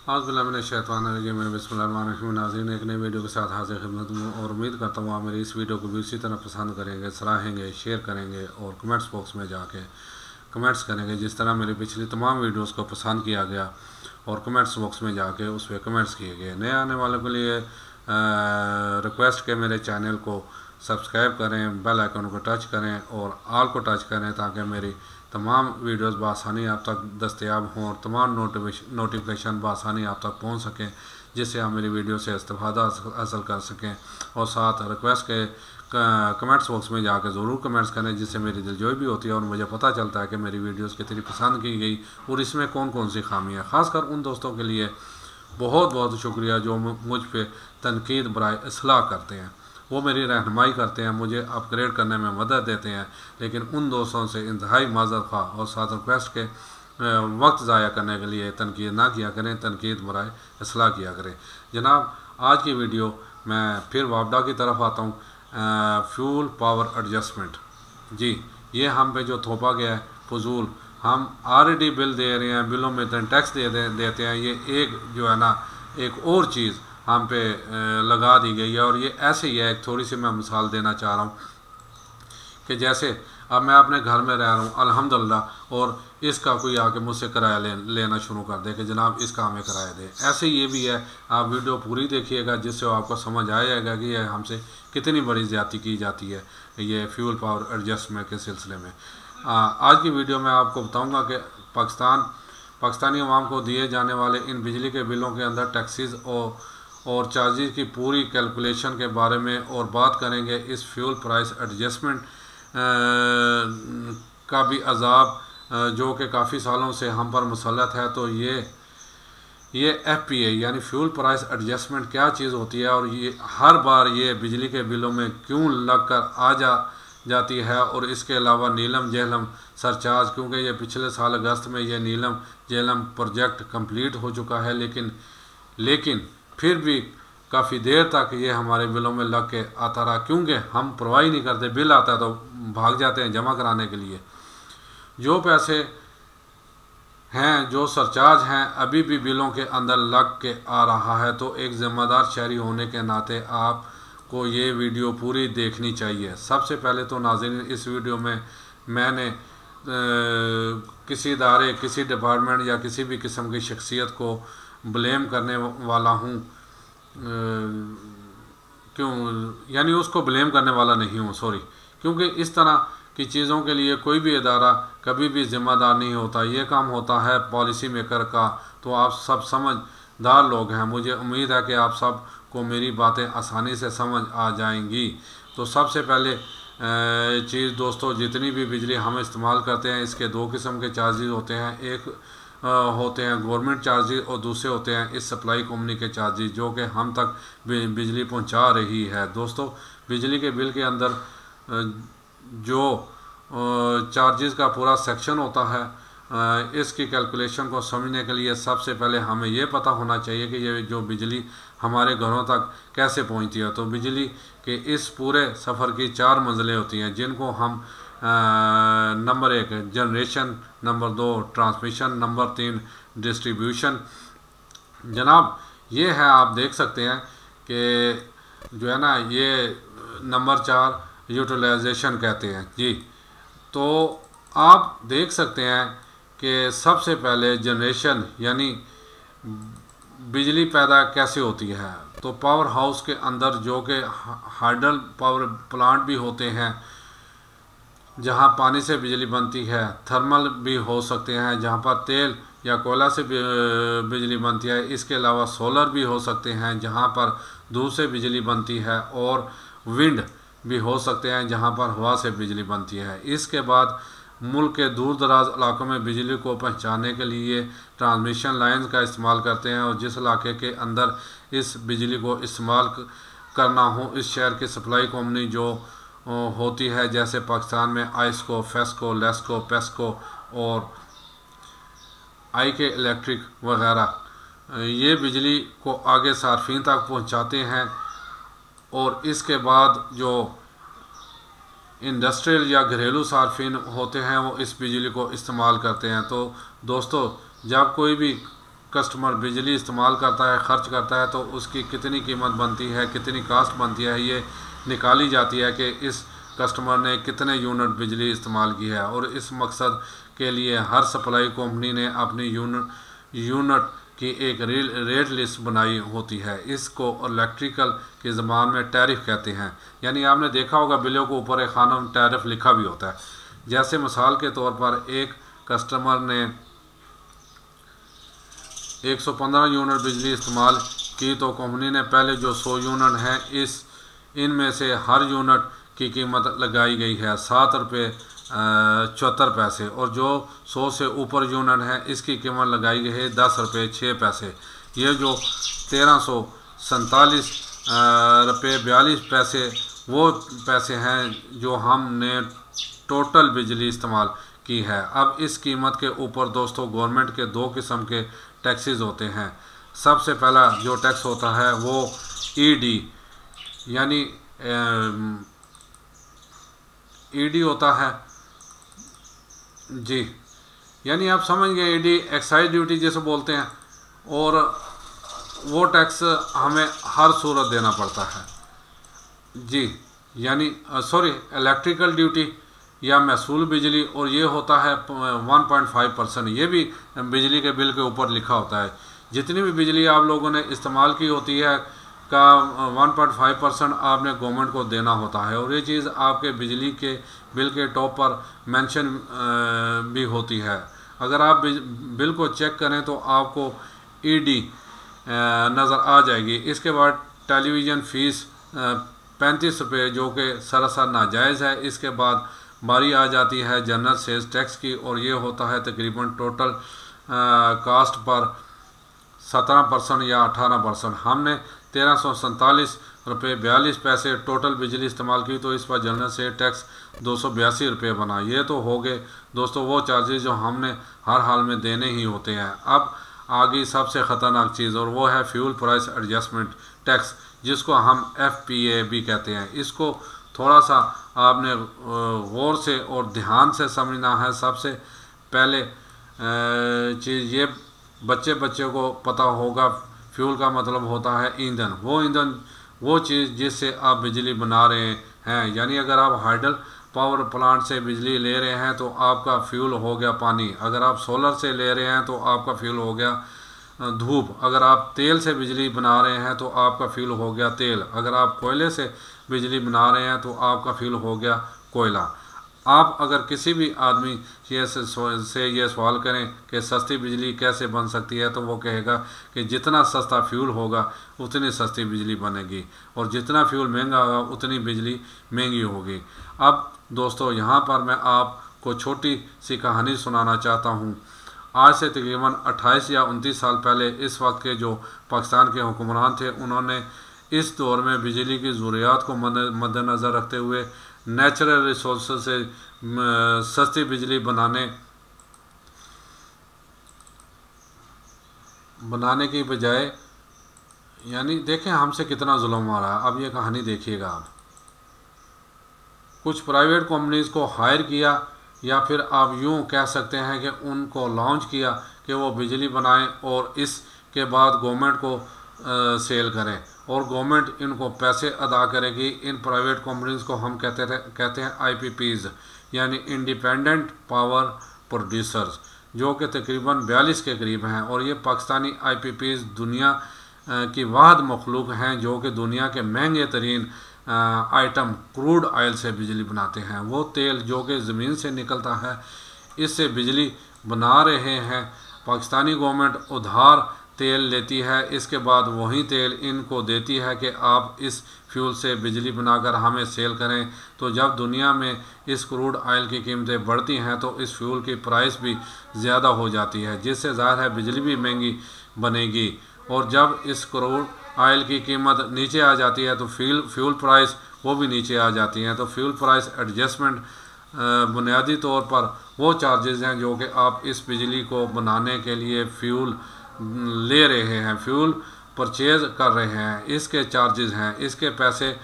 नाज़रीन, एक नई वीडियो के साथ हाजिर खिदमत हूँ और उम्मीद करता हूँ आप मेरी इस वीडियो को भी इसी तरह पसंद करेंगे, सराहेंगे, शेयर करेंगे और कमेंट्स बॉक्स में जाके कमेंट्स करेंगे जिस तरह मेरी पिछली तमाम वीडियोस को पसंद किया गया और कमेंट्स बॉक्स में जाके उस पर कमेंट्स किए गए। नए आने वालों के लिए रिक्वेस्ट के मेरे चैनल को सब्सक्राइब करें, बेल आइकन को टच करें और ऑल को टच करें ताकि मेरी तमाम वीडियोस बआसानी आप तक दस्तयाब हों और तमाम नोटिफिकेशन बआसानी आप तक पहुंच सकें, जिससे आप मेरी वीडियो से इस्तेफादा हासिल कर सकें। और साथ रिक्वेस्ट के कमेंट्स बॉक्स में जाकर ज़रूर कमेंट्स करें, जिससे मेरी दिलजोई भी होती है और मुझे पता चलता है कि मेरी वीडियोस कितनी पसंद की गई और इसमें कौन कौन सी खामियाँ। ख़ासकर उन दोस्तों के लिए बहुत बहुत शुक्रिया जो मुझ पर तनकीद बराए इस्लाह करते हैं, वो मेरी रहनुमाई करते हैं, मुझे अपग्रेड करने में मदद देते हैं। लेकिन उन दोस्तों से इंतहाई माज़रत खा और साथ रिक्वेस्ट के वक्त ज़ाया करने के लिए तनकीद ना किया करें, तनकीद बराए इस्लाह किया करें। जनाब, आज की वीडियो मैं फिर वापडा की तरफ आता हूँ। फ्यूल पावर एडजस्टमेंट, जी ये हम पे जो थोपा गया है फजूल, हम ऑलरेडी बिल दे रहे हैं, बिलों में टैक्स देते हैं, ये एक जो है ना एक और चीज़ हम पे लगा दी गई है। और ये ऐसे ही है, एक थोड़ी सी मैं मिसाल देना चाह रहा हूँ कि जैसे अब मैं अपने घर में रह रहा हूँ अल्हम्दुलिल्लाह, और इसका कोई आके मुझसे किराया लेना शुरू कर दे कि जनाब इसका हमें किराया दे। ऐसे ये भी है, आप वीडियो पूरी देखिएगा जिससे आपको समझ आ जाएगा कि यह हमसे कितनी बड़ी ज़्यादती की जाती है ये फ्यूल पावर एडजस्टमेंट के सिलसिले में। आज की वीडियो में आपको बताऊँगा कि पाकिस्तानी अवाम को दिए जाने वाले इन बिजली के बिलों के अंदर टैक्सेस और चार्जेस की पूरी कैलकुलेशन के बारे में, और बात करेंगे इस फ्यूल प्राइस एडजस्टमेंट का भी अजाब जो कि काफ़ी सालों से हम पर मुसल्लत है। तो ये FPA यानी फ्यूल प्राइस एडजस्टमेंट क्या चीज़ होती है और ये हर बार ये बिजली के बिलों में क्यों लग कर जाती है। और इसके अलावा नीलम झेलम सरचार्ज, क्योंकि ये पिछले साल अगस्त में ये नीलम झेलम प्रोजेक्ट कंप्लीट हो चुका है, लेकिन फिर भी काफ़ी देर तक ये हमारे बिलों में लग के आता रहा, क्योंकि हम परवाह नहीं करते। बिल आता है तो भाग जाते हैं जमा कराने के लिए। जो पैसे हैं, जो सरचार्ज हैं, अभी भी बिलों के अंदर लग के आ रहा है। तो एक ज़िम्मेदार शहरी होने के नाते आपको ये वीडियो पूरी देखनी चाहिए। सबसे पहले तो नाज़रीन, इस वीडियो में मैंने किसी इदारे, किसी डिपार्टमेंट या किसी भी किस्म की शख्सियत को ब्लेम करने वाला हूँ, यानी उसको ब्लेम करने वाला नहीं हूँ, सॉरी, क्योंकि इस तरह की चीज़ों के लिए कोई भी इदारा कभी भी ज़िम्मेदार नहीं होता। ये काम होता है पॉलिसी मेकर का। तो आप सब समझदार लोग हैं, मुझे उम्मीद है कि आप सब को मेरी बातें आसानी से समझ आ जाएंगी। तो सबसे पहले चीज़ दोस्तों, जितनी भी बिजली हम इस्तेमाल करते हैं इसके दो किस्म के चार्जेस होते हैं। एक होते हैं गवर्नमेंट चार्जेस और दूसरे होते हैं इस सप्लाई कंपनी के चार्जेस जो कि हम तक बिजली पहुंचा रही है। दोस्तों, बिजली के बिल के अंदर जो चार्जेस का पूरा सेक्शन होता है, इसकी कैलकुलेशन को समझने के लिए सबसे पहले हमें ये पता होना चाहिए कि ये जो बिजली हमारे घरों तक कैसे पहुंचती है। तो बिजली के इस पूरे सफ़र की 4 मंजिलें होती हैं, जिनको हम number 1 generation, number 2 transmission, number 3 distribution. जनाब, ये है, आप देख सकते हैं कि जो है ना, ये नंबर 4 यूटिलाइजेशन कहते हैं जी। तो आप देख सकते हैं कि सबसे पहले जनरेशन यानी बिजली पैदा कैसे होती है। तो पावर हाउस के अंदर जो कि हाइडल पावर प्लांट भी होते हैं जहां पानी से बिजली बनती है, थर्मल भी हो सकते हैं जहां पर तेल या कोयला से बिजली बनती है। इसके अलावा सोलर भी हो सकते हैं जहां पर धूप से बिजली बनती है, और विंड भी हो सकते हैं जहां पर हवा से बिजली बनती है। इसके बाद मुल्क के दूर दराज इलाकों में बिजली को पहुंचाने के लिए ट्रांसमिशन लाइंस का इस्तेमाल करते हैं, और जिस इलाके के अंदर इस बिजली को इस्तेमाल करना हो, इस शहर की सप्लाई कंपनी जो होती है, जैसे पाकिस्तान में आइस्को, फेस्को, लेस्को, पेस्को और आईके इलेक्ट्रिक वगैरह, ये बिजली को आगे सार्फिन तक पहुंचाते हैं। और इसके बाद जो इंडस्ट्रियल या घरेलू सार्फिन होते हैं वो इस बिजली को इस्तेमाल करते हैं। तो दोस्तों, जब कोई भी कस्टमर बिजली इस्तेमाल करता है, खर्च करता है, तो उसकी कितनी कीमत बनती है, कितनी कास्ट बनती है, ये निकाली जाती है कि इस कस्टमर ने कितने यूनिट बिजली इस्तेमाल की है। और इस मकसद के लिए हर सप्लाई कंपनी ने अपनी यूनिट की एक रेट लिस्ट बनाई होती है। इसको इलेक्ट्रिकल की ज़बान में टैरिफ कहते हैं। यानी आपने देखा होगा बिलों के ऊपर एक खानम टैरिफ लिखा भी होता है। जैसे मिसाल के तौर पर एक कस्टमर ने 115 यूनिट बिजली इस्तेमाल की तो कंपनी ने पहले जो 100 यूनिट हैं इनमें से हर यूनिट की कीमत लगाई गई है 7 रुपये 74 पैसे, और जो 100 से ऊपर यूनिट है इसकी कीमत लगाई गई है 10 रुपये 6 पैसे। ये जो 1347 रुपये 42 पैसे वो पैसे हैं जो हमने टोटल बिजली इस्तेमाल की है। अब इस कीमत के ऊपर दोस्तों गवर्नमेंट के 2 किस्म के टैक्सेस होते हैं। सबसे पहला जो टैक्स होता है वो ईडी यानी ईडी होता है जी, यानी आप समझ गए, ईडी एक्साइज ड्यूटी जैसे बोलते हैं, और वो टैक्स हमें हर सूरत देना पड़ता है जी। यानी इलेक्ट्रिकल ड्यूटी या महसूल बिजली, और ये होता है 1.5%। ये भी बिजली के बिल के ऊपर लिखा होता है। जितनी भी बिजली आप लोगों ने इस्तेमाल की होती है का 1.5% आपने गवर्नमेंट को देना होता है, और ये चीज़ आपके बिजली के बिल के टॉप पर मेंशन भी होती है। अगर आप बिल को चेक करें तो आपको ईडी नज़र आ जाएगी। इसके बाद टेलीविज़न फ़ीस 35 रुपये जो कि सरासर नाजायज़ है। इसके बाद बारी आ जाती है जनरल सेल्स टैक्स की, और ये होता है तकरीबन टोटल कास्ट पर 17% या 18%। हमने 1347 रुपये 42 पैसे टोटल बिजली इस्तेमाल की, तो इस पर जनरल से टैक्स 282 रुपये बना। ये तो हो गए दोस्तों वो चार्जेस जो हमने हर हाल में देने ही होते हैं। अब आगे सबसे ख़तरनाक चीज़, और वो है फ्यूल प्राइस एडजस्टमेंट टैक्स, जिसको हम FPA भी कहते हैं। इसको थोड़ा सा आपने गौर से और ध्यान से समझना है। सबसे पहले चीज़ ये बच्चे को पता होगा, फ्यूल का मतलब होता है ईंधन। वो चीज़ जिससे आप बिजली बना रहे हैं। यानी अगर आप हाइडल पावर प्लांट से बिजली ले रहे हैं तो आपका फ्यूल हो गया पानी। अगर आप सोलर से ले रहे हैं तो आपका फ्यूल हो गया धूप। अगर आप तेल से बिजली बना रहे हैं तो आपका फ्यूल हो गया तेल। अगर आप कोयले से बिजली बना रहे हैं तो आपका फ्यूल हो गया कोयला। आप अगर किसी भी आदमी से ये सवाल करें कि सस्ती बिजली कैसे बन सकती है, तो वो कहेगा कि जितना सस्ता फ्यूल होगा उतनी सस्ती बिजली बनेगी, और जितना फ्यूल महंगा होगा उतनी बिजली महंगी होगी। अब दोस्तों यहाँ पर मैं आपको छोटी सी कहानी सुनाना चाहता हूँ। आज से तकरीबन 28 या 29 साल पहले इस वक्त के जो पाकिस्तान के हुक्मरान थे, उन्होंने इस दौर में बिजली की ज़रूरियात को मद्देनज़र रखते हुए नेचुरल रिसोर्स से सस्ती बिजली बनाने की बजाय, यानी देखें हमसे कितना जुल्म आ रहा है। अब ये कहानी देखिएगा आप। कुछ प्राइवेट कंपनीज़ को हायर किया, या फिर आप यूँ कह सकते हैं कि उनको लॉन्च किया कि वो बिजली बनाएं और इसके बाद गवर्नमेंट को सेल करें, और गवर्नमेंट इनको पैसे अदा करेगी। इन प्राइवेट कंपनीज़ को हम कहते हैं IPPs यानी इंडिपेंडेंट पावर प्रोड्यूसर्स, जो कि तकरीबन 42 के करीब हैं। और ये पाकिस्तानी IPPs दुनिया की वाहिद मखलूक हैं जो कि दुनिया के महंगे तरीन आइटम क्रूड ऑयल से बिजली बनाते हैं। वो तेल जो कि ज़मीन से निकलता है, इससे बिजली बना रहे हैं। पाकिस्तानी गवर्नमेंट उधार तेल लेती है, इसके बाद वही तेल इनको देती है कि आप इस फ्यूल से बिजली बनाकर हमें सेल करें। तो जब दुनिया में इस क्रूड ऑयल की कीमतें बढ़ती हैं तो इस फ्यूल की प्राइस भी ज़्यादा हो जाती है, जिससे ज़ाहिर है बिजली भी महंगी बनेगी। और जब इस क्रूड ऑयल की कीमत नीचे आ जाती है तो फ्यूल प्राइस वो भी नीचे आ जाती हैं। तो फ्यूल प्राइस एडजस्टमेंट बुनियादी तौर पर वो चार्जेस हैं जो कि आप इस बिजली को बनाने के लिए फ्यूल ले रहे हैं, फ्यूल परचेज़ कर रहे हैं, इसके चार्जेस हैं, इसके पैसे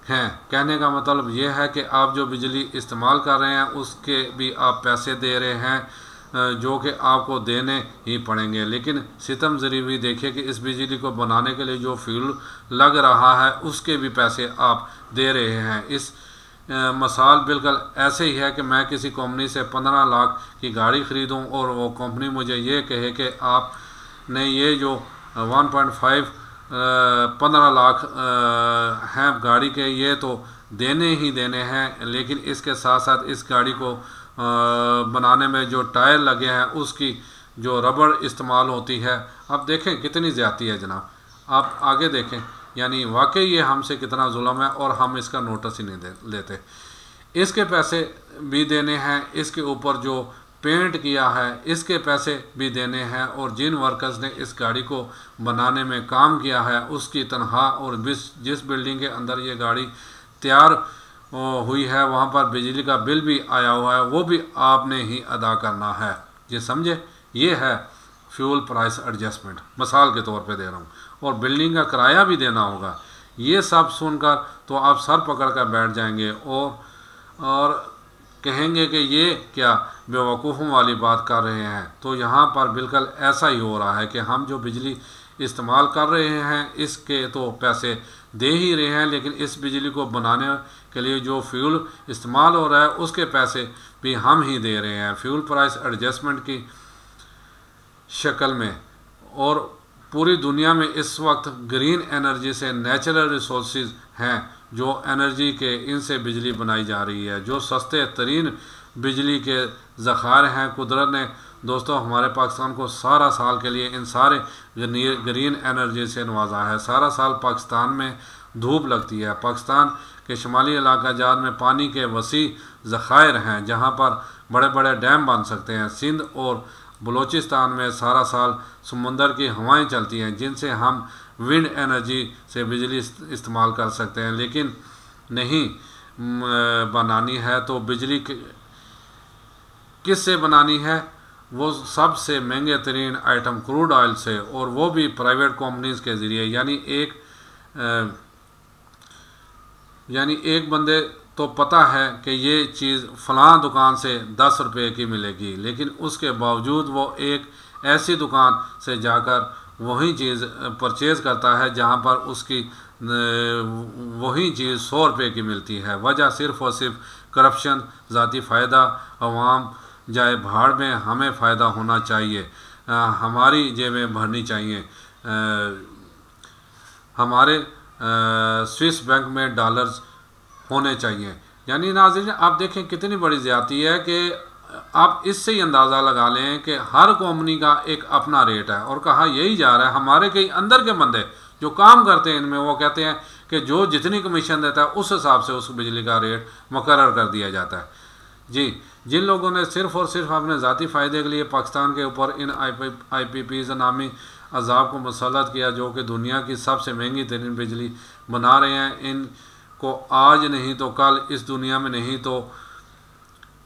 हैं। कहने का मतलब ये है कि आप जो बिजली इस्तेमाल कर रहे हैं उसके भी आप पैसे दे रहे हैं। जो कि आपको देने ही पड़ेंगे। लेकिन सितमज़री भी देखिए कि इस बिजली को बनाने के लिए जो फ्यूल लग रहा है उसके भी पैसे आप दे रहे हैं। इस मिसाल बिल्कुल ऐसे ही है कि मैं किसी कंपनी से 15 लाख की गाड़ी ख़रीदूं और वो कंपनी मुझे ये कहे कि आपने ये जो 1.5 15 लाख हैं गाड़ी के, ये तो देने ही देने हैं, लेकिन इसके साथ साथ इस गाड़ी को बनाने में जो टायर लगे हैं उसकी जो रबड़ इस्तेमाल होती है, अब देखें कितनी ज़्यादती है जनाब। आप आगे देखें, यानी वाकई ये हमसे कितना जुल्म है और हम इसका नोटिस ही नहीं लेते। इसके पैसे भी देने हैं, इसके ऊपर जो पेंट किया है इसके पैसे भी देने हैं, और जिन वर्कर्स ने इस गाड़ी को बनाने में काम किया है उसकी तनख्वाह, और जिस बिल्डिंग के अंदर ये गाड़ी तैयार हुई है वहाँ पर बिजली का बिल भी आया हुआ है, वो भी आपने ही अदा करना है। ये समझे, ये है फ्यूल प्राइस एडजस्टमेंट, मिसाल के तौर पे दे रहा हूँ। और बिल्डिंग का किराया भी देना होगा। ये सब सुनकर तो आप सर पकड़ कर बैठ जाएंगे और कहेंगे कि ये क्या बेवकूफ़ों वाली बात कर रहे हैं। तो यहाँ पर बिल्कुल ऐसा ही हो रहा है कि हम जो बिजली इस्तेमाल कर रहे हैं इसके तो पैसे दे ही रहे हैं, लेकिन इस बिजली को बनाने के लिए जो फ्यूल इस्तेमाल हो रहा है उसके पैसे भी हम ही दे रहे हैं फ्यूल प्राइस एडजस्टमेंट की शक्ल में। और पूरी दुनिया में इस वक्त ग्रीन एनर्जी से नेचुरल रिसोर्सेज हैं जो एनर्जी के इनसे बिजली बनाई जा रही है, जो सस्ते तरीन बिजली के ज़खायर हैं। कुदरत ने दोस्तों हमारे पाकिस्तान को सारा साल के लिए इन सारे ग्रीन एनर्जी से नवाजा है। सारा साल पाकिस्तान में धूप लगती है। पाकिस्तान के शुमाली इलाका जात में पानी के वसी ज़खायर हैं जहाँ पर बड़े बड़े डैम बन सकते हैं। सिंध और बलूचिस्तान में सारा साल समुंदर की हवाएं चलती हैं जिनसे हम विंड एनर्जी से बिजली इस्तेमाल कर सकते हैं। लेकिन नहीं बनानी है तो बिजली किस से बनानी है? वो सबसे महंगे तरीन आइटम क्रूड ऑयल से, और वो भी प्राइवेट कंपनीज के ज़रिए। यानी एक बंदे तो पता है कि ये चीज़ फ़लाँ दुकान से 10 रुपये की मिलेगी, लेकिन उसके बावजूद वो एक ऐसी दुकान से जाकर वही चीज़ परचेज़ करता है जहाँ पर उसकी वही चीज़ 100 रुपये की मिलती है। वजह सिर्फ़ और सिर्फ करप्शन, ज़ाती फ़ायदा। अवाम जाए भाड़ में, हमें फ़ायदा होना चाहिए, हमारी जेबें भरनी चाहिए। हमारे स्विस बैंक में डॉलर्स होने चाहिए। यानी नाज़रीन आप देखें कितनी बड़ी ज़्यादती है कि आप इससे ही अंदाज़ा लगा लें कि हर कंपनी का एक अपना रेट है, और कहा यही जा रहा है। हमारे कई अंदर के बंदे जो काम करते हैं इनमें वो कहते हैं कि जो जितनी कमीशन देता है उस हिसाब से उस बिजली का रेट मुकर्रर कर दिया जाता है। जी, जिन लोगों ने सिर्फ़ और सिर्फ अपने ज़ाती फ़ायदे के लिए पाकिस्तान के ऊपर इन IPPs नामी अजाब को मुसल्लत किया, जो कि दुनिया की सबसे महंगी तरीन बिजली बना रहे हैं, इनको आज नहीं तो कल, इस दुनिया में नहीं तो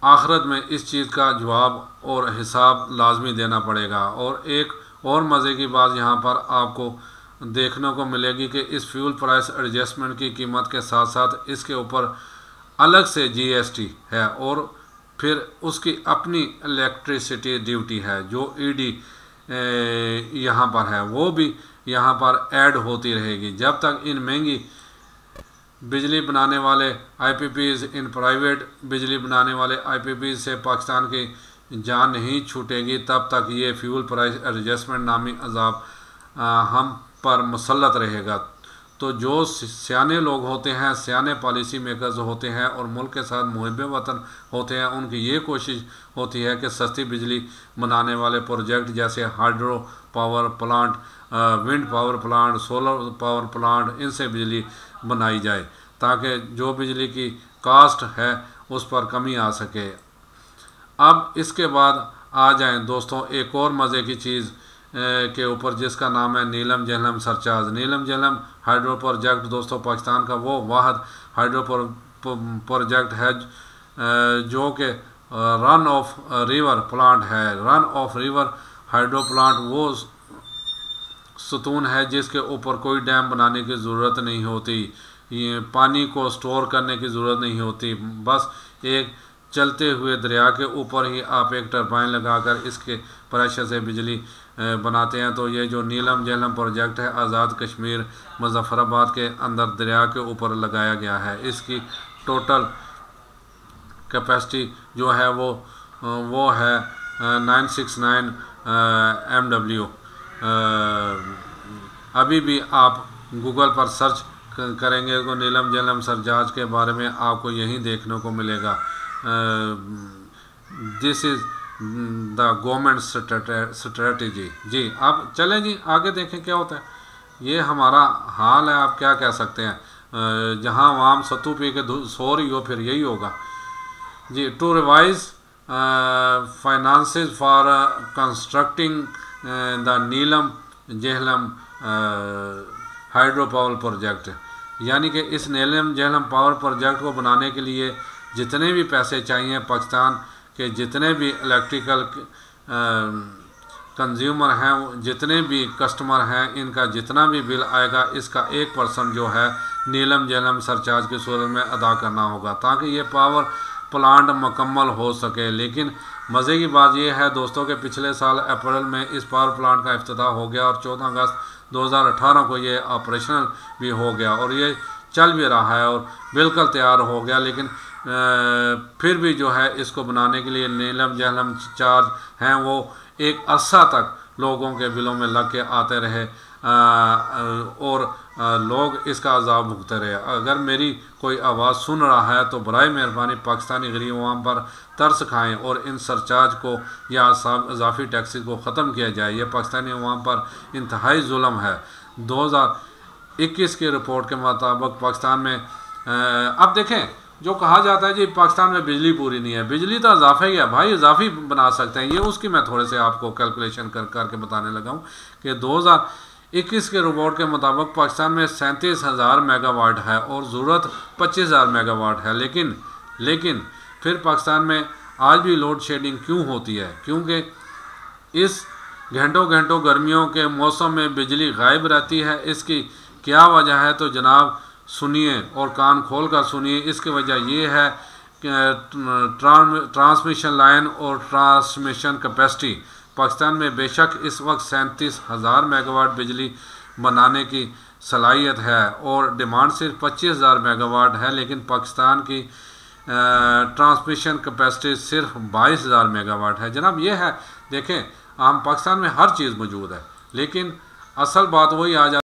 आखिरत में इस चीज़ का जवाब और हिसाब लाजमी देना पड़ेगा। और एक और मज़े की बात यहाँ पर आपको देखने को मिलेगी कि इस फ्यूल प्राइस एडजस्टमेंट की कीमत के साथ साथ इसके ऊपर अलग से GST है, और फिर उसकी अपनी इलेक्ट्रिसिटी ड्यूटी है जो ED यहाँ पर है, वो भी यहाँ पर ऐड होती रहेगी जब तक इन महंगी बिजली बनाने वाले IPPs, इन प्राइवेट बिजली बनाने वाले IPPs से पाकिस्तान की जान नहीं छूटेगी, तब तक ये फ्यूल प्राइस एडजस्टमेंट नामी अजाब हम पर मुसल्लत रहेगा। तो जो सियाने लोग होते हैं, सियाने पॉलिसी मेकर्स होते हैं और मुल्क के साथ मुहिब वतन होते हैं, उनकी ये कोशिश होती है कि सस्ती बिजली बनाने वाले प्रोजेक्ट जैसे hydro power plant, wind power plant, solar power plant, इनसे बिजली बनाई जाए ताकि जो बिजली की कास्ट है उस पर कमी आ सके। अब इसके बाद आ जाएं दोस्तों एक और मज़े की चीज़ के ऊपर जिसका नाम है नीलम जहलम सरचार्ज। नीलम जहलम हाइड्रो प्रोजेक्ट दोस्तों पाकिस्तान का वो वाहिद हाइड्रो प्रोजेक्ट है जो कि रन ऑफ रिवर प्लांट है। Run of river hydro plant वो सतून है जिसके ऊपर कोई डैम बनाने की ज़रूरत नहीं होती, ये पानी को स्टोर करने की ज़रूरत नहीं होती, बस एक चलते हुए दरिया के ऊपर ही आप एक टरबाइन लगाकर इसके प्रेशर से बिजली बनाते हैं। तो ये जो नीलम झेलम प्रोजेक्ट है आज़ाद कश्मीर मुजफ्फराबाद के अंदर दरिया के ऊपर लगाया गया है। इसकी टोटल कैपेसिटी जो है वो है 969 MW। अभी भी आप गूगल पर सर्च करेंगे तो नीलम झेलम सरचार्ज के बारे में आपको यही देखने को मिलेगा। This is the government strategy. जी आप चलें जी आगे देखें क्या होता है। ये हमारा हाल है, आप क्या कह सकते हैं। जहाँ आम सत्तू पी के सो रही हो फिर यही होगा जी। To revise finances for constructing the Neelum Jhelum hydro power project, यानी कि इस नीलम झेलम पावर प्रोजेक्ट को बनाने के लिए जितने भी पैसे चाहिए, पाकिस्तान के जितने भी इलेक्ट्रिकल कंज्यूमर हैं, जितने भी कस्टमर हैं, इनका जितना भी बिल आएगा इसका 1% जो है नीलम झेलम सरचार्ज की सूरत में अदा करना होगा ताकि ये पावर प्लांट मुकम्मल हो सके। लेकिन मज़े की बात यह है दोस्तों कि पिछले साल अप्रैल में इस पावर प्लांट का इफ्तिताह हो गया और 14 अगस्त 2018 को ये ऑपरेशनल भी हो गया और ये चल भी रहा है और बिल्कुल तैयार हो गया। लेकिन फिर भी जो है इसको बनाने के लिए नीलम झेलम चार्ज हैं वो एक अरसा तक लोगों के बिलों में लग के आते रहे और लोग इसका अजाब भुगते रहे। अगर मेरी कोई आवाज़ सुन रहा है तो बराए मेहरबानी पाकिस्तानी गरीब अवाम पर तरस खाएं और इन सरचार्ज को या इजाफी टैक्सेस को ख़त्म किया जाए। ये पाकिस्तानी अवाम पर इंतहाई जुल्म है। 2021 की रिपोर्ट के मुताबिक पाकिस्तान में अब देखें जो कहा जाता है जी पाकिस्तान में बिजली पूरी नहीं है, बिजली तो इजाफे ही है भाई, इजाफी बना सकते हैं। ये उसकी मैं थोड़े से आपको कैलकुलेशन करके बताने लगा हूँ कि 2021 के रिपोर्ट के मुताबिक पाकिस्तान में 37,000 मेगावाट है और ज़रूरत 25,000 मेगावाट है। लेकिन फिर पाकिस्तान में आज भी लोड शेडिंग क्यों होती है? क्योंकि इस घंटों गर्मियों के मौसम में बिजली गायब रहती है। इसकी क्या वजह है? तो जनाब सुनिए और कान खोल कर सुनिए। इसकी वजह ये है कि ट्रांसमिशन लाइन और ट्रांसमिशन कैपेसिटी पाकिस्तान में बेशक इस वक्त 37,000 मेगावाट बिजली बनाने की सलाहियत है और डिमांड सिर्फ 25,000 मेगावाट है, लेकिन पाकिस्तान की ट्रांसमिशन कैपेसिटी सिर्फ 22,000 मेगावाट है। जनाब ये है, देखें हम पाकिस्तान में हर चीज़ मौजूद है, लेकिन असल बात वही आ जाती